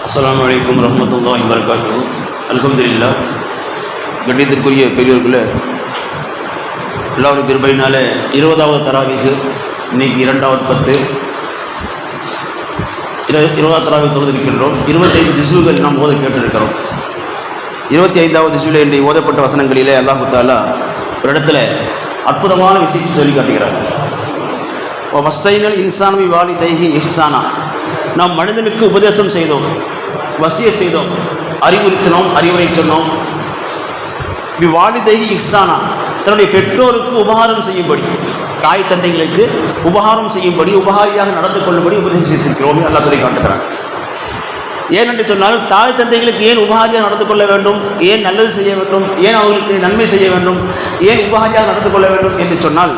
அஸ்ஸலாமு அலைக்கும் வரஹ்மத்துல்லாஹி வபரகாத்துஹு. அல்ஹம்துலில்லாஹ். கண்ணியத்திற்குரிய பெரியவர்களே, அல்லாஹ்வுடைய கிருபையினால 20வது தராவீஹ் இன்னைக்கு 2வது 10 20வது தராவீஹ் தொழுதிருக்கின்றோம். 25 ஜுஸுகள் நாம் ஓத கேட்டிருக்கிறோம். 25வது ஜுஸில் இன்றைய ஓதப்பட்ட வசனங்களிலே அல்லாஹ் தஆலா ஒரு இடத்துல அற்புதமான விஷயத்தை சொல்லி காட்டுகிறார். வஸ்ஸைனல் இன்சான பி வாலிதைஹி இஹ்சானா, நாம் மனிதனுக்கு உபதேசம் செய்தோம், வசிய செய்தோம், அறிவுறுத்தினோம், அறிவுரை சொன்னோம். பி வாலிதைஹி இஹ்சானா, தன்னுடைய பெற்றோருக்கு உபகாரம் செய்யும்படி, தாய் தந்தைகளுக்கு உபகாரம் செய்யும்படி, உபகாரியாக நடந்து கொள்ளும்படி உபதேசித்திருக்கிறோம் அல்லாஹ் சொல்லி காட்டுகிறார். ஏனென்று சொன்னால், தாய் தந்தைகளுக்கு ஏன் உபகாரியாக நடந்து கொள்ள வேண்டும், ஏன் நல்லது செய்ய வேண்டும், ஏன் அவர்களுக்கு நன்மை செய்ய வேண்டும், ஏன் உபகாரியாக நடந்து கொள்ள வேண்டும் என்று சொன்னால்,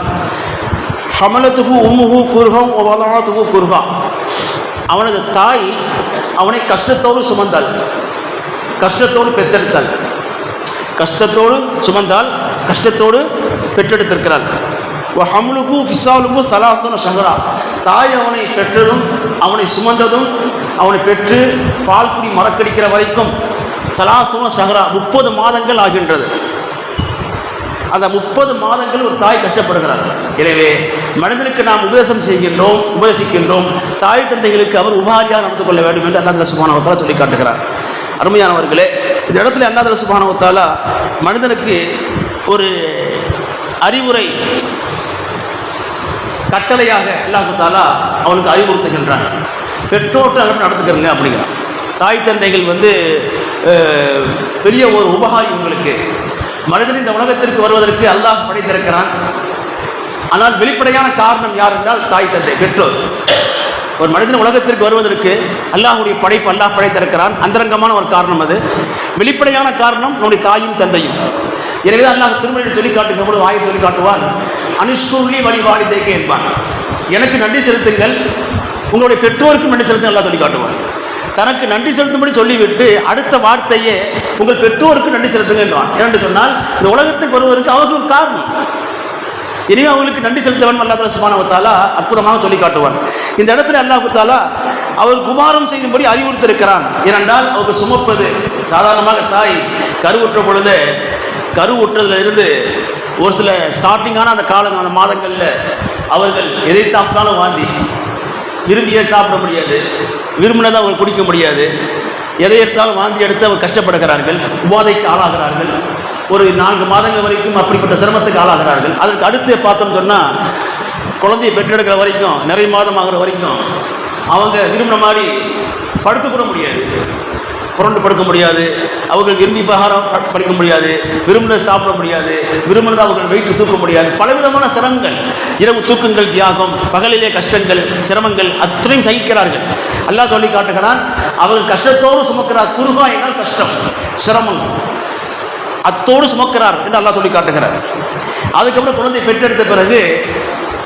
ஹமலத்துகு உம்முகு குர்ஹம் வலஅத்துகு குர்ஹா, அவனது தாய் அவனை கஷ்டத்தோடு சுமந்தாள், கஷ்டத்தோடு பெற்றெடுத்தாள், கஷ்டத்தோடு சுமந்தால், கஷ்டத்தோடு பெற்றெடுத்திருக்கிறாள். ஹம்லுகு ஃபிசாலுகு ஸலாஸுன ஷஹ்ரா, தாய் அவனை பெற்றதும் அவனை சுமந்ததும் அவனை பெற்று பால் குடி மறக்கடிக்கிற வரைக்கும் ஸலாஸுன ஷஹ்ரா 30 மாதங்கள் ஆகின்றது. அந்த 30 மாதங்கள் ஒரு தாய் கஷ்டப்படுகிறார். எனவே மனிதனுக்கு நாம் உபதேசிக்கின்றோம், தாய் தந்தைகளுக்கு அவர் உபகாரியாக நடந்து கொள்ள வேண்டும் என்று அல்லாஹ் சுப்ஹானஹு வ தஆலா சொல்லி காட்டுகிறார். அருமையானவர்களே, இந்த இடத்துல அல்லாஹ் சுப்ஹானஹு வ தஆலா மனிதனுக்கு ஒரு அறிவுரை கட்டளையாக அல்லாஹ் தஆலா அவனுக்கு அறிவுறுத்துகின்றான். பெற்றோர்கிட்ட நல்லா நடந்துக்கிறங்க அப்படிங்கிறான். தாய் தந்தைகள் பெரிய ஒரு உபகாரி உங்களுக்கு. மனிதன் இந்த உலகத்திற்கு வருவதற்கு அல்லாஹ் படைத்திருக்கிறான். ஆனால் வெளிப்படையான காரணம் யார் என்றால் தாய் தந்தை, பெற்றோர். ஒரு மனிதன் உலகத்திற்கு வருவதற்கு அல்லாஹ்வுடைய படைப்பு, அல்லாஹ் படைத்திருக்கிறான். அந்தரங்கமான ஒரு காரணம் அது. வெளிப்படையான காரணம் நம்முடைய தாயும் தந்தையும். எனவே அல்லாஹ் திருமணம் சொல்லி காட்டுகிற பொழுது வாயை சொல்லி காட்டுவான், அனுஷ்குர்லி வழி வாலிதைக்கு என்பான், எனக்கு நன்றி செலுத்துங்கள், உங்களுடைய பெற்றோருக்கும் நன்றி செலுத்துங்கள் அல்லாஹ் சொல்லி காட்டுவான். தனக்கு நன்றி செலுத்தும்படி சொல்லிவிட்டு அடுத்த வார்த்தையே உங்கள் பெற்றோருக்கு நன்றி செலுத்துங்க என்றான். ஏனென்று சொன்னால், இந்த உலகத்துக்கு வருவதற்கு அவர்கள் காரணம். எனவே அவர்களுக்கு நன்றி செலுத்த வேண்டும் அல்லாஹ் சுப்ஹானஹு வ தஆலா அற்புதமாக சொல்லி காட்டுவார். இந்த இடத்துல அல்லாஹ் தஆலா அவருக்கு உபகாரம் செய்யும்படி அறிவுறுத்திருக்கிறான். ஏனென்றால் அவர்கள் சுமப்பது சாதாரணமாக தாய் கருவுற்ற பொழுது, கருவுற்றதிலிருந்து ஒரு சில ஸ்டார்டிங்கான அந்த மாதங்களில் அவர்கள் எதை சாப்பிட்டாலும் வாந்தி, விரும்பியே சாப்பிட முடியாது, விரும்பினதை அவர் குடிக்க முடியாது, எதை எடுத்தாலும் வாந்தி எடுத்து அவர் கஷ்டப்படுகிறார்கள், உபாதைக்கு ஆளாகிறார்கள். ஒரு 4 மாதங்கள் வரைக்கும் அப்படிப்பட்ட சிரமத்துக்கு ஆளாகிறார்கள். அதற்கு அடுத்து பார்த்தோம் சொன்னால், குழந்தையை பெற்றெடுக்கிற வரைக்கும், நிறைய மாதம் ஆகிற வரைக்கும் அவங்க விரும்பின மாதிரி படுக்க கூட முடியாது, புரண்டு படுக்க முடியாது, அவர்கள் விரும்பி பகாரம் படிக்க முடியாது, விரும்பினதை சாப்பிட முடியாது, விரும்பினதை அவர்கள் வெயிட்டு தூக்க முடியாது. பலவிதமான சிரமங்கள், இரவு தூக்கங்கள் தியாகம், பகலிலே கஷ்டங்கள், சிரமங்கள் அத்தனையும் சகிக்கிறார்கள். அல்லாஹ் சொல்லி காட்டுகிறான், அவர்கள் கஷ்டத்தோடு சுமக்கிறார். குருகா என்றால் கஷ்டம், சிரமம், அத்தோடு சுமக்கிறார் என்று அல்லாஹ் சொல்லி காட்டுகிறார். அதுக்கப்புறம் குழந்தை பெற்றெடுத்த பிறகு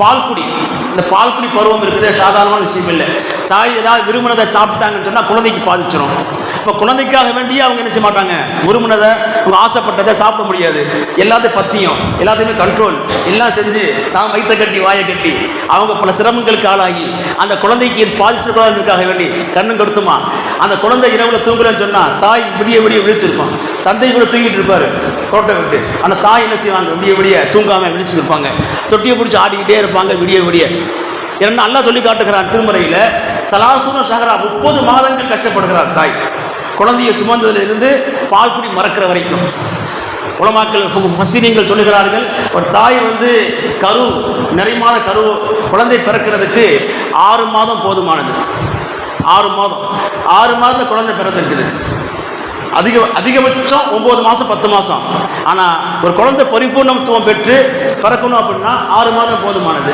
பால்குடி, இந்த பால்குடி பருவம் இருக்குது, சாதாரணமான விஷயம் இல்லை. தாய் ஏதாவது விரும்பினதை சாப்பிட்டாங்கன்னு சொன்னால் குழந்தைக்கு பாதிச்சிடும். இப்போ குழந்தைக்காக வேண்டியே அவங்க என்ன செய்ய மாட்டாங்க, விரும்பினதை, அவங்க ஆசைப்பட்டதை சாப்பிட முடியாது. எல்லாத்தையும் பத்தியம், எல்லாத்தையுமே கண்ட்ரோல் எல்லாம் செஞ்சு தான் வயிற்ற கட்டி வாயை கட்டி அவங்க பல சிரமங்களுக்கு ஆளாகி அந்த குழந்தைக்கு பாதிச்சிருக்காக வேண்டி கண்ணும் கடுத்துமா அந்த குழந்தை இரவுல தூங்குறேன்னு சொன்னால் தாய் விடிய விழிச்சிருப்பான். தந்தை கூட தூங்கிட்டு இருப்பாரு கோட்டை விட்டு. அந்த தாய் என்ன செய்வாங்க, விடிய தூங்காம விழிச்சிருப்பாங்க, தொட்டியை பிடிச்சி ஆடிக்கிட்டே இருப்பாங்க விடிய. ஏன்னா அல்லாஹ் சொல்லி காட்டுகிறான் திருமறையில், ஸலாஸுன ஷஹ்ரா 30 மாதங்கள் கஷ்டப்படுகிறார் தாய், குழந்தையை சுமந்ததிலிருந்து பால் குடி மறக்கிற வரைக்கும். உலமாக்கள் ஃபஸீரீன்கள் சொல்லுகிறார்கள், ஒரு தாய் கரு, நிறைய மாத கரு குழந்தை பிறக்கிறதுக்கு 6 மாதம் போதுமானது. 6 மாதம் குழந்தை பிறந்திருக்குது. அதிகபட்சம் 9 மாதம் 10 மாதம். ஆனால் ஒரு குழந்தை பரிபூர்ணத்துவம் பெற்று பிறக்கணும் அப்படின்னா 6 மாதம் போதுமானது.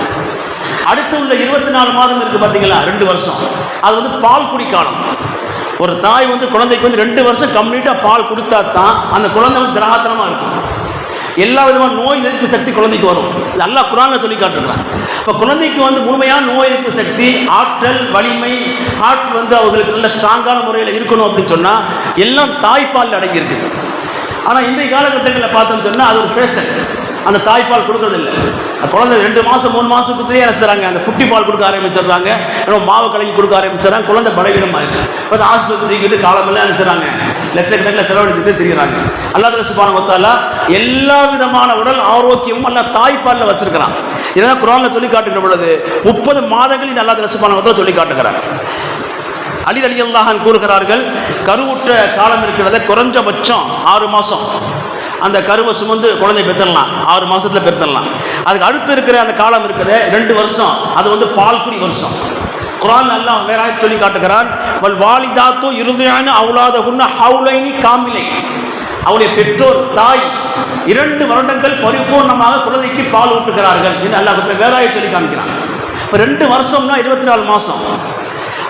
அடுத்து உள்ள 24 மாதம் இருக்குது பார்த்தீங்களா, 2 வருஷம், அது பால் குடி காலம். ஒரு தாய் குழந்தைக்கு 2 வருஷம் கம்ப்ளீட்டாக பால் கொடுத்தா தான் அந்த குழந்தை திராகத்தனமாக இருக்கும். எல்லா விதமான நோய் எதிர்ப்பு சக்தி குழந்தைக்கு வரும். அல்லாஹ் குர்ஆனில் சொல்லி காட்டுகிறான். இப்போ குழந்தைக்கு முழுமையான நோய் எதிர்ப்பு சக்தி, ஆற்றல், வலிமை, ஹார்ட் அவங்களுக்கு நல்ல ஸ்ட்ராங்கான முறையில் இருக்கணும் அப்படின்னு சொன்னால் எல்லாம் தாய்ப்பால் அடங்கி இருக்குது. ஆனால் இன்றைய காலகட்டங்களில் பார்த்தோம்னு சொன்னால் அது ஒரு ஃபேஷன். அந்த தாய்ப்பால் கொடுக்கறதில்லை. குழந்தை 2 மாதம் 3 மாதத்துலேயே என்ன செய்றாங்க, அந்த குட்டி பால் கொடுக்க ஆரம்பிச்சிடுறாங்க, மாவு கலக்கி கொடுக்க ஆரம்பிச்சிடறாங்க. குழந்தை பலவீனமாக இருக்குது. இப்போ ஆஸ்பத்திரி தூக்கிட்டு காலமெல்லாம் என்ன செய்றாங்க, லட்சக்கணக்கில் செலவழித்துட்டு திரிகிறாங்க. அல்லாஹ் சுப்ஹானஹு வ தஆலா எல்லா விதமான உடல் ஆரோக்கியமும் அல்லாஹ் தாய்ப்பாலில் வச்சிருக்கிறான். இதெல்லாம் குர்ஆனில் சொல்லி காட்டுகிற பொழுது 30 மாதங்களில் அல்லாஹ் சுப்ஹானஹு வ தஆலா சொல்லி காட்டுகிறார். அலி ரலியல்லாஹு அன்ஹு கூறுகிறார்கள், கருவுற்ற காலம் இருக்கிறத குறைஞ்சபட்சம் 6 மாதம் அந்த கருவை சுமந்து குழந்தை பெற்றுடலாம், 6 மாதத்தில் பெற்றுடலாம். அதுக்கு அடுத்து இருக்கிற அந்த காலம் இருக்கிறத 2 வருஷம், அது வந்து பால்குடி வருஷம். குர்ஆன் அல்லாஹ் வேற ஆயத் சொல்லி காட்டுகிறான், வல் வாலிதாத்து யுர்திஅன அவுலாதஹுன்ன ஹவுலைனி காமிலைன். அவருடைய பெற்றோர் தாய் 2 வருடங்கள் பரிபூர்ணமாக குழந்தைக்கு பால் ஊட்டுகிறார்கள் என்று அல்லாஹ் வேற ஆயத் சொல்லி காமிக்கிறான். இப்போ 2 வருஷம்னா 24 மாதம்.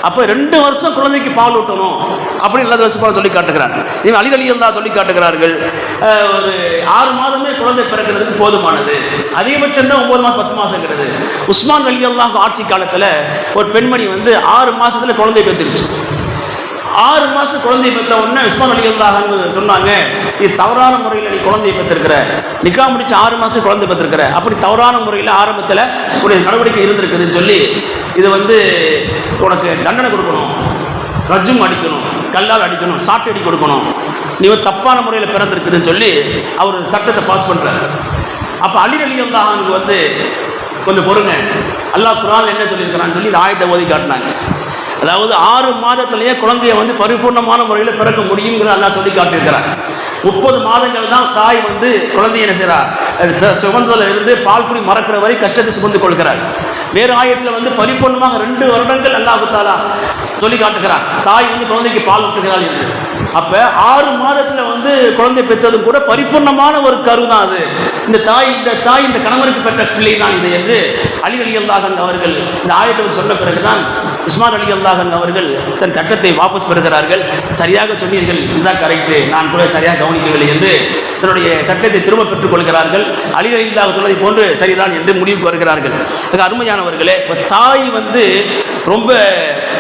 அப்போ 2 வருஷம் குழந்தைக்கு பால் ஊட்டணும் அப்படின்னு அல்லாஹ் சுப்ஹானஹு சொல்லி காட்டுகிறார். இவன் அலி ரலியல்லாஹு சொல்லி காட்டுகிறார்கள், ஒரு 6 மாதமே குழந்தை பிறக்கிறதுக்கு போதுமானது, அதிகபட்சம் தான் 9 மாதம் 10 மாதங்கிறது. உஸ்மான் ரலியல்லாஹு ஆட்சி காலத்தில் ஒரு பெண்மணி வந்து 6 மாதத்தில் குழந்தை பெற்றுருச்சு. 6 மாதத்துக்கு குழந்தையை பெற்ற உடனே உஸ்மான் ரலியல்லாஹு சொன்னாங்க, இது தவறான முறையில் நீ குழந்தையை பெற்றிருக்கிற, நிக்கா முடிச்சு 6 மாதத்துக்கு குழந்தை பெற்றிருக்கிற, அப்படி தவறான முறையில் ஆரம்பத்தில் ஒரு நடவடிக்கை இருந்திருக்குதுன்னு சொல்லி இது வந்து உனக்கு தண்டனை கொடுக்கணும், ரஜ்ஜும் அடிக்கணும், கல்லால் அடிக்கணும், சாட்டடி கொடுக்கணும், நீ ஒரு தப்பான முறையில் பிறந்திருக்குதுன்னு சொல்லி அவர் சட்டத்தை பாஸ் பண்ணுறாரு. அப்போ அலி ரலியல்லாஹு வந்து கொஞ்சம் பொறுங்க, அல்லாஹ் குர்ஆன் என்ன சொல்லியிருக்கிறான்னு சொல்லி இந்த ஆயத்தை ஓதி காட்டினாங்க. அதாவது 6 மாதத்திலேயே குழந்தைய வந்து பரிபூர்ணமான முறையில் பிறக்க முடியுங்கிற அல்லாஹ் சொல்லி காட்டியிருக்கிறார். 30 மாதங்கள் தான் தாய் வந்து குழந்தைய என்ன செய்கிறார், சுமந்ததில் இருந்து பால்குடி மறக்கிற வரை கஷ்டத்தை சுமந்து கொள்கிறார். வேறு ஆயத்தில் வந்து பரிபூர்ணமாக 2 வருடங்கள் அல்லாஹ் தஆலா சொல்லி காட்டுகிறார், தாய் வந்து குழந்தைக்கு பால் ஊட்டுகிறாள் என்று. அப்போ 6 மாதத்தில் வந்து குழந்தை பெற்றதும் கூட பரிபூர்ணமான ஒரு கரு தான் அது. இந்த தாய் இந்த கணவருக்கு பெற்ற பிள்ளை தான் இது என்று அலி ரலியல்லாஹு அன்ஹு அவர்கள் இந்த ஆயத்தை சொன்ன பிறகுதான் உஸ்மான் ரலியல்லாஹு அன்ஹு அவர்கள் தன் சட்டத்தை வாபஸ் பெறுகிறார்கள். சரியாக சொன்னீர்கள், இதுதான் கரெக்டு, நான் கூட சரியாக கவனிக்கவில்லை என்று தன்னுடைய சட்டத்தை திரும்ப பெற்றுக் கொள்கிறார்கள். அலி ரலியல்லாஹு சொன்னதை போன்று சரிதான் என்று முடிவுக்கு வருகிறார்கள். அருமையானவர்களே, தாய் வந்து ரொம்ப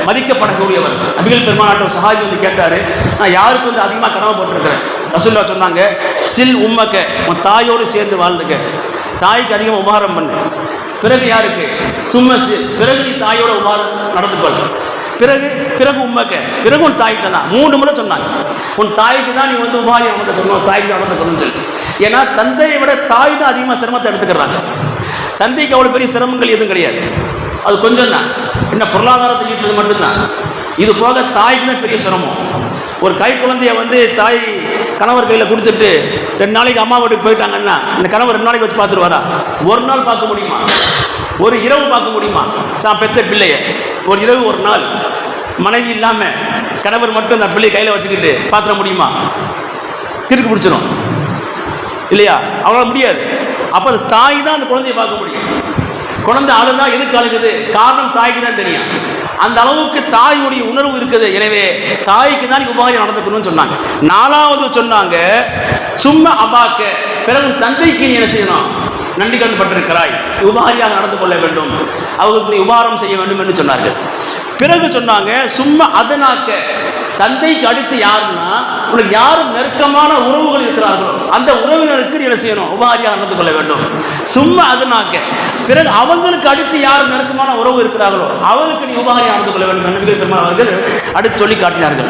மதிக்கப்படக்கூடியவர். நபிகள் பெருமானார் சஹாபி வந்து கேட்டாரு, நான் யாருக்கு வந்து அதிகமாக கடமைப்பட்டிருக்கிறேன். ரசூலுல்லாஹ் சொன்னாங்க, சில் உம்மக்க, உன் தாயோடு சேர்ந்து வாழ்ந்துக்க, தாய்க்கு அதிகமாக உபகாரம் பண்ணு. பிறகு யாருக்கு, சும்மசி, பிறகு நீ தாயோட உபகாரம் நடந்து கொள். பிறகு உம்மக்க, பிறகு உன் தாய்கிட்ட தான். 3 முறை சொன்னாங்க, உன் தாய்க்கு தான் நீ வந்து உபாயம் நடந்து கொள்ளணும், தாய்க்கு நடந்து கொள்ளணும்னு சொல்லி. ஏன்னா தந்தையை விட தாய் தான் அதிகமாக சிரமத்தை எடுத்துக்கிறாங்க. தந்தைக்கு அவ்வளோ பெரிய சிரமங்கள் எதுவும் கிடையாது, அது கொஞ்சம் தான், என்ன பொருளாதாரத்தை ஈட்டுறது மட்டும்தான். இது போக தாய்க்கு தான் பெரிய சிரமம். ஒரு கை குழந்தைய வந்து தாய் கணவர் கையில் கொடுத்துட்டு 2 நாளைக்கு அம்மா வீட்டுக்கு போயிட்டாங்கன்னா இந்த கணவர் 2 நாளைக்கு வச்சு பார்த்துருவாரா? ஒரு நாள் பார்க்க முடியுமா? ஒரு இரவு பார்க்க முடியுமா? தான் பெற்ற பிள்ளைய ஒரு இரவு ஒரு நாள் மனைவி இல்லாமல் கணவர் மட்டும் அந்த பிள்ளையை கையில் வச்சுக்கிட்டு பார்த்துட முடியுமா? கிறுக்கு பிடிச்சிடும் இல்லையா? அவளால் முடியாது. அப்போ அந்த தாய் தான் அந்த குழந்தைய பார்க்க முடியும். குழந்தை அழுதா எதுக்கு அழுகுது, காரணம் தாய்க்கு தான் தெரியும். அந்த அளவுக்கு தாயுடைய உணர்வு இருக்குது. எனவே தாய்க்கு தான் உபாயம் நடந்துக்கணும்னு சொன்னாங்க. 4வது சொன்னாங்க, சும்மா அபாக்க, பிறகு தந்தைக்கு நீ என்ன செய்யணும், நன்றி கடன் பட்டிருக்கிறாய், உபாரியாக நடந்து கொள்ள வேண்டும், அவர்களுக்கு நீ உபாரம் செய்ய வேண்டும் என்று சொன்னார்கள். பிறகு சொன்னாங்க, சும்மா அதனாக்க, தந்தைக்கு அடுத்து யாருன்னா உனக்கு யாரும் நெருக்கமான உறவுகள் இருக்கிறார்களோ அந்த உறவினருக்கு நீ என்ன செய்யணும், உபாரியாக நடந்து கொள்ள வேண்டும். சும்மா அதனாக்க, பிறகு அவங்களுக்கு அடுத்து யார் நெருக்கமான உறவு இருக்கிறார்களோ அவர்களுக்கு நீ உபாரியாக நடந்து கொள்ள வேண்டும் என்று அவர்கள் அடுத்து சொல்லி காட்டினார்கள்.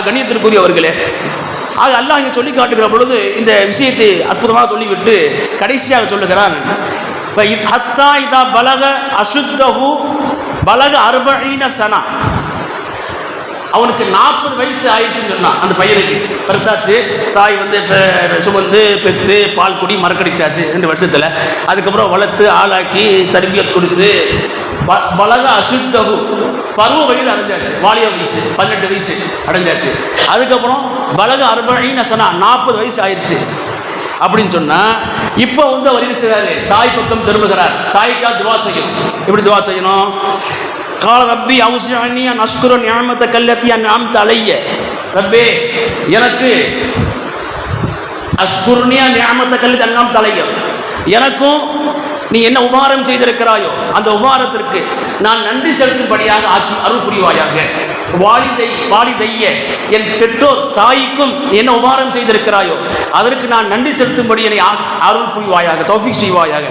கண்ணியத்திற்குரியவர்களே, ஆக அல்லாஹ் இங்கே சொல்லி காட்டுகிற பொழுது இந்த விஷயத்தை அற்புதமாக சொல்லிவிட்டு கடைசியாக சொல்லுகிறான், ஹத்தா இதா பலக அசுத்தஹு பலக 40 சனா, அவனுக்கு 40 வயசு ஆயிடுச்சுன்னு சொன்னான். அந்த பையனுக்கு பிறத்தாச்சு, தாய் வந்து சுமந்து பெற்று பால் குடி மறக்கடிச்சாச்சு 2 வருஷத்தில். அதுக்கப்புறம் வளர்த்து ஆளாக்கி தர்பியத் கொடுத்து பலக அசுத்தகு பருவ வயது அடைஞ்சாச்சு, வாலிய வயசு 18 வயசு அடைஞ்சாச்சு. அதுக்கப்புறம் பலக 40 சனா 40 வயசு ஆயிடுச்சு அப்படின்னு சொன்னால் இப்போ வந்து அவர் என்ன செய்கிறாரு, தாய் பக்கம் திரும்புகிறார். தாய்க்காக துவா செய்யணும். எப்படி துவா செய்யணும்? கால ரப்பி அவுஸிஅனி அன் அஷ்குர நிஅமதக அல்லதி அன்அம்த அலைய, ரப்பே எனக்கு அஷ்குர்னி அன் நிஅமதக அல்லதி அன்அம்த அலைய, எனக்கும் நீ என்ன உபகாரம் செய்திருக்கிறாயோ அந்த உபகாரத்திற்கு நான் நன்றி செலுத்தும்படியாக ஆக்கி அருள் புரிவாயாக வாலிதைய என் பெற்றோர் தாய்க்கும் என்ன உபகாரம் செய்திருக்கிறாயோ அதற்கு நான் நன்றி செலுத்தும்படி என்னை அருள் புரிவாயாக, தௌஃபீக் செய்வாயாக.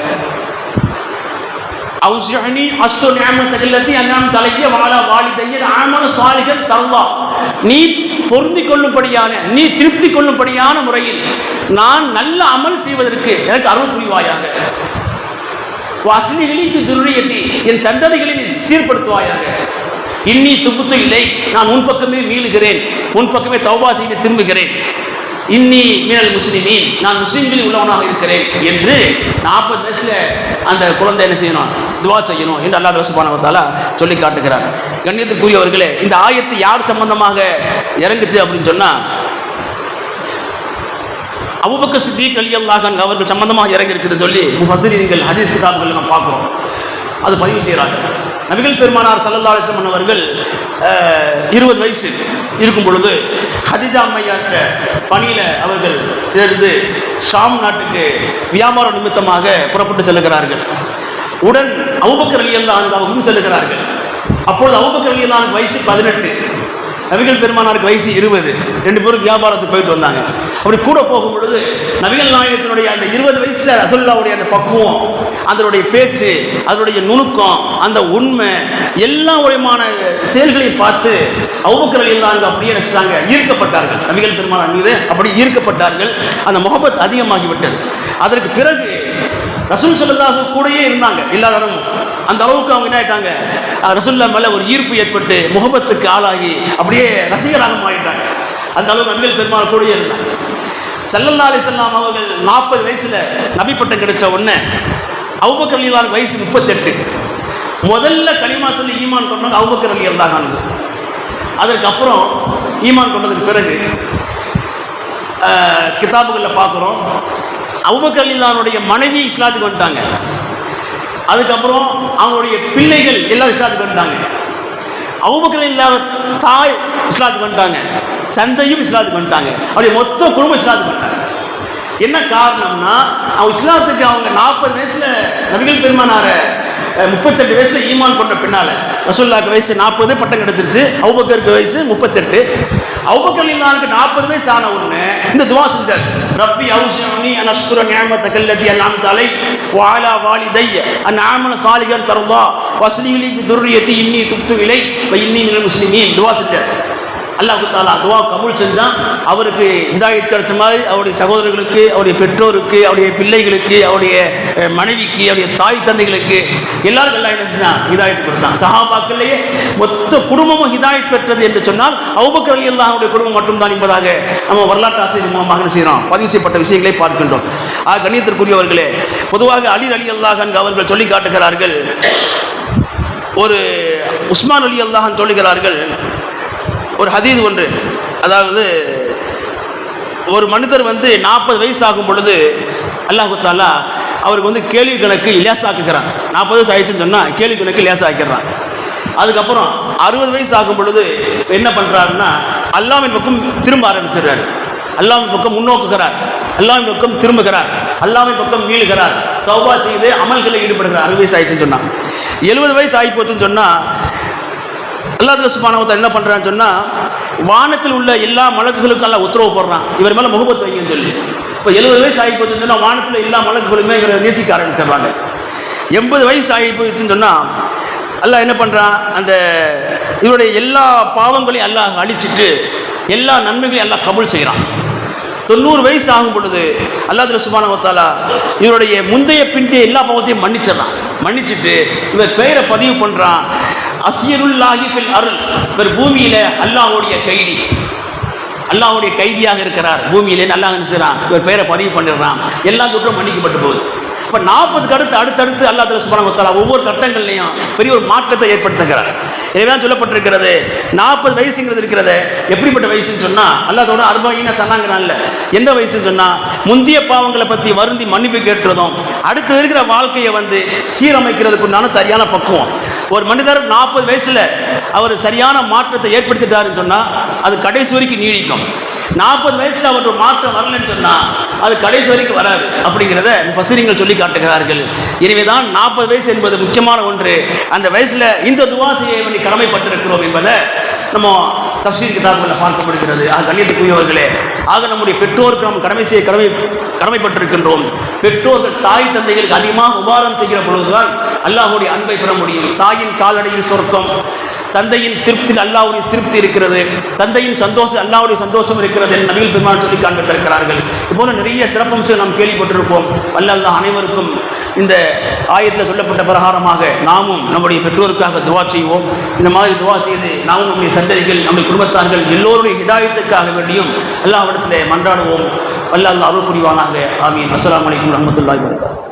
அவுஸிஅனி அஸ்து நிஅமத்தக அல்லதி அன்அம்த அலைய வஅலா வாலிதைய அமல சாலிஹன் தர்லா. நீ பொருந்திக் கொள்ளும்படியான, நீ திருப்தி கொள்ளும்படியான முறையில் நான் நல்ல அமல் செய்வதற்கு எனக்கு அருள் புரிவாயாக. வாஸ்லிஹி துர்ரியதி, என் சந்ததிகளை நீ சீர்படுத்துவாயாக. இன்னி துபுத்து இல்லை, நான் உன் பக்கமே மீளுகிறேன், உன் பக்கமே தௌபா செய்து திரும்புகிறேன். இன்னி மினல் முஸ்லிமீன், நான் முஸ்லிம்களில் உள்ளவனாக இருக்கிறேன் என்று 40 வயசுல அந்த குழந்தை என்ன செய்யணும், துவா செய்யணும் என்று அல்லாஹ் சுப்ஹானஹு வ தஆலா சொல்லி காட்டுகிறார். கண்ணியத்துக்குரியவர்களே, இந்த ஆயத்து யார் சம்பந்தமாக இறங்குச்சு அப்படின்னு சொன்னா அபூபக்கர் சித்திக் ரலியல்லாஹு அன்ஹு அவர்கள் சம்பந்தமாக இறங்கி இருக்குதுன்னு சொல்லி முஃபஸ்ஸிரீன்கள் ஹதீஸ் கிதாபுகள் நம்ம பார்க்குறோம். அது பதிவு செய்கிறாங்க. நபிகள் பெருமானார் ஸல்லல்லாஹு அலைஹி வஸல்லம் அவர்கள் 20 வயசு இருக்கும் பொழுது ஹதீஜா அம்மையாற்ற பணியில் அவர்கள் சேர்ந்து ஷாம் நாட்டுக்கு வியாபார நிமித்தமாக புறப்பட்டு செல்லுகிறார்கள். உடன் அபூபக்கர் ரலியல்லாஹு அன்ஹு அவர்களும் செல்லுகிறார்கள். அப்பொழுது அபூபக்கர் ரலியல்லாஹு அன்ஹு வயசு 18, நபிகள் பெருமானாருக்கு வயசு 20. 2 பேரும் வியாபாரத்துக்கு போயிட்டு வந்தாங்க. அப்படி கூட போகும் பொழுது நபிகள் நாயகத்தினுடைய அந்த 20 வயசுல ரசூலுல்லாஹ்வுடைய அந்த பக்குவம், அதனுடைய பேச்சு, அதனுடைய நுணுக்கம், அந்த உண்மை, எல்லா விதமான செயல்களையும் பார்த்து அபூபக்கர் ரலியல்லாஹு அன்ஹு அப்படியே நினைச்சாங்க, ஈர்க்கப்பட்டார்கள். நபிகள் பெருமானார் மீது அப்படி ஈர்க்கப்பட்டார்கள். அந்த முஹப்பத் அதிகமாகிவிட்டது. அதற்கு பிறகு ரசூல் ஸல்லல்லாஹு அலைஹி கூடயே இருந்தாங்க எல்லாரும். அந்த அளவுக்கு அவங்க என்ன ஆயிட்டாங்க, ரசூலுல்லாஹ் மேல ஒரு ஈர்ப்பு ஏற்பட்டு முஹப்பத்துக்கு ஆளாகி அப்படியே ரசிகராக மாறிட்டாங்க. அந்த அளவுக்கு நபிகள் பெருமாள் கூடயே இருந்தாங்க. ஸல்லல்லாஹு அலைஹி வஸல்லம் அவர்கள் 40 வயசுல நபி பட்டம் கிடைச்ச உடனே அபூபக்கர் ரலியல்லாஹு அன்ஹு வயசு 38. முதல்ல கலிமா சொல்லி ஈமான் கொண்டவங்க அபூபக்கர் ரலியல்லாஹு அன்ஹு. அதற்கப்புறம் ஈமான் கொண்டதுக்கு பிறகு கிதாபுகளில் பார்க்குறோம், அபூபக்கர் ரலியல்லாஹு அன்ஹுடைய மனைவி இஸ்லாத்துக்கு வந்துட்டாங்க. அதுக்கப்புறம் அவங்களுடைய பிள்ளைகள் எல்லாம் இஸ்லாத்துக்கு வந்துட்டாங்க. அபூபக்கர் ரலியல்லாஹு அன்ஹு தாய் இஸ்லாத்துக்கு வந்துட்டாங்க, தந்தையும் இஸ்லாத்துக்கு வந்துட்டாங்க. அவருடைய மொத்த குடும்பம் இஸ்லாத்துக்கு வந்துட்டாங்க. என்ன காரணம்னா அவங்க இஸ்லாத்துக்கு அவங்க 40 வயசுல நபிகள் பெருமானார 38 வயசுல ஈமான் கொண்ட பின்னால ரசூலுல்லாஹ்க்கு வயசு 40, பட்டம் கிடைச்சிருச்சு. அபூபக்கருக்கு வயசு 38. அபூபக்கர் ரலியல்லாஹு அன்ஹு 40 வயசு ஆன உடனே இந்த துவா செஞ்சார். ரப்பி அவ்ஸிஅனி அன் அஷ்குர நிஅமத்தக அல்லதி அன்அம்த அலை வ அலா வாலிதைய அன் அஅமல சாலிஹன் தர்லா வஸ்லிஹி லி துர்ரியதி இன்னி துப்து இலை வ இன்னி மினல் முஸ்லிமீன் துவா செஞ்சார். அல்லாஹ் தஆலா துவா கபூல் செஞ்சான். அவருக்கு ஹிதாயத் கிடைச்ச மாதிரி அவருடைய சகோதரர்களுக்கு, அவருடைய பெற்றோருக்கு, அவருடைய பிள்ளைகளுக்கு, அவருடைய மனைவிக்கு, அவருடைய தாய் தந்தைகளுக்கு எல்லாருக்கும் எல்லாம் என்ன செஞ்சான், ஹிதாயத் கொடுத்தான். சஹாபாக்களே மொத்த குடும்பமும் ஹிதாயத் பெற்றது என்று சொன்னால் அபூபக்கர் ரலியல்லாஹு அன்ஹுடைய குடும்பம் மட்டும்தான் என்பதாக நம்ம வரலாற்று ஆசிரியர் மூலமாக என்ன செய்கிறோம், பதிவு செய்யப்பட்ட விஷயங்களை பார்க்கின்றோம். கண்ணியத்திற்குரியவர்களே, பொதுவாக அலி ரலியல்லாஹு அன்ஹு அவர்கள் சொல்லி காட்டுகிறார்கள், ஒரு உஸ்மான் ரலியல்லாஹு அன்ஹு சொல்லுகிறார்கள், ஒரு ஹதீஸ் ஒன்று, அதாவது ஒரு மனிதர் 40 வயசு ஆகும் பொழுது அல்லாஹ் தஆலா அவருக்கு கேள்வி கணக்கு லேசாக்குகிறான். 40 வயசு ஆயிடுச்சுன்னு சொன்னால் கேள்வி கணக்கு லேசாக்கிறான். அதுக்கப்புறம் 60 வயசு ஆகும் பொழுது என்ன பண்ணுறாருன்னா அல்லாஹ்வின் பக்கம் திரும்ப ஆரம்பிச்சிடுறாரு. அல்லாஹ்வின் பக்கம் முன்னோக்குகிறார், அல்லாஹ்வின் பக்கம் திரும்புகிறார், அல்லாஹ்வின் பக்கம் மீளுகிறார், தௌபா செய்து அமல்களில் ஈடுபடுகிறார். 60 வயசு ஆயிடுச்சுன்னு சொன்னால் 70 வயசு ஆகி போச்சுன்னு சொன்னால் அல்லாஹ் சுப்ஹானஹு வ தஆலா என்ன பண்ணுறான்னு சொன்னால் வானத்தில் உள்ள எல்லா மலக்குகளுக்கும் அல்லாஹ் உத்தரவு போடுறான், இவர் மேலே முகப்பத் வைங்கன்னு சொல்லி. இப்போ 70 வயசு ஆகி போச்சுன்னு சொன்னால் வானத்தில் எல்லா மலக்குகளுமே இவரை நேசிக்க ஆரம்பிச்சிடுறாங்க. 80 வயசு ஆகி போச்சுன்னு சொன்னால் அல்லாஹ் என்ன பண்ணுறான், அந்த இவருடைய எல்லா பாவங்களையும் அல்லாஹ் அழிச்சிட்டு எல்லா நன்மைகளையும் அல்லாஹ் கபூல் செய்கிறான். 90 வயசு ஆகும் பொழுது அல்லாஹ் சுப்ஹானஹு வ தஆலா இவருடைய முந்தைய பிந்தைய எல்லா பாவத்தையும் மன்னிச்சிடறான். மன்னிச்சுட்டு இவர் பெயரை பதிவு பண்ணுறான், அஸ்யருல்லாஹி ஃபில் அருள், இவர் பூமியில அல்லாஹ்வுடைய கைதி, அல்லாஹ்வுடைய கைதியாக இருக்கிறார் பூமியிலே. அல்லாஹ் என்ன செய்றான், இவர் பெயரை பதிவு பண்ணிடுறான். எல்லா குற்றம் மன்னிக்கப்பட்டு போகுது. இப்போ 40க்கு அடுத்தடுத்து அல்லாஹ் சுப்ஹானஹு வ தஆலா ஒவ்வொரு கட்டங்கள்லையும் பெரிய ஒரு மாற்றத்தை ஏற்படுத்துகிறார். எனவே சொல்லப்பட்டிருக்கிறது 40 வயசுங்கிறது இருக்கிறது எப்படிப்பட்ட வயசுன்னு சொன்னால் அல்லாஹ் சொல்ற 40 சொன்னாங்கிறான்ல, எந்த வயசுன்னு சொன்னால் முந்தைய பாவங்களை பற்றி வருந்தி மன்னிப்பு கேட்டுறதும் அடுத்து இருக்கிற வாழ்க்கையை சீரமைக்கிறதுக்கு உண்டான சரியான பக்குவம். ஒரு மனிதர் 40 வயசுல அவர் சரியான மாற்றத்தை ஏற்படுத்திட்டாருன்னு சொன்னால் அது கடைசி வரைக்கும் நீடிக்கும். 40 வயசுல அவருக்கு மாற்றம் வரலன்னு சொன்னால் அது கடைசி வரைக்கும் வராது. அப்படிங்கிறத முஃபஸ்ஸிரீன்கள் சொல்லி காட்டுகிறார்கள். எனவேதான் 40 வயசு என்பது முக்கியமான ஒன்று. அந்த வயசுல இந்த துவா செய்ய வேண்டி கடமைப்பட்டிருக்கிறோம் என்பதை நம்ம தஃசீர் கிதாபுகளில் பார்க்கப்படுகிறது. கண்ணியத்துக்குரியவர்களே, ஆக நம்முடைய பெற்றோருக்கு நாம் கடமைப்பட்டிருக்கின்றோம். பெற்றோர்கள் தாய் தந்தைகளுக்கு அதிகமாக உபகாரம் செய்கிற பொழுதுதான் அல்லாஹ்வுடைய அன்பை பெற முடியும். தாயின் காலடியில் சொர்க்கம், தந்தையின் திருப்தியில் அல்லாஹ்வுடைய திருப்தி இருக்கிறது, தந்தையின் சந்தோஷம் அல்லாஹ்வுடைய சந்தோஷம் இருக்கிறது என்று நபிகள் பெருமான் சொல்லி காண்பித்திருக்கிறார்கள். இதுபோல நிறைய சிறப்பம்சம் நாம் கேள்விப்பட்டிருப்போம். அல்லாஹ் அனைவருக்கும் இந்த ஆயத்தில் சொல்லப்பட்ட பிரகாரமாக நாமும் நம்முடைய பெற்றோருக்காக துவா செய்வோம். இந்த மாதிரி துவா செய்து நாமும் நம்முடைய சந்ததிகள், நம்முடைய குடும்பத்தார்கள் எல்லோருடைய ஹிதாயத்துக்காக வேண்டியும் அல்லாஹ்விடத்திலே மன்றாடுவோம். அல்லாஹ் அருள் புரிவானாக. ஆமீன். அஸ்ஸலாமு அலைக்கும் வரஹ்மத்துல்லாஹி வபரகாத்துஹு.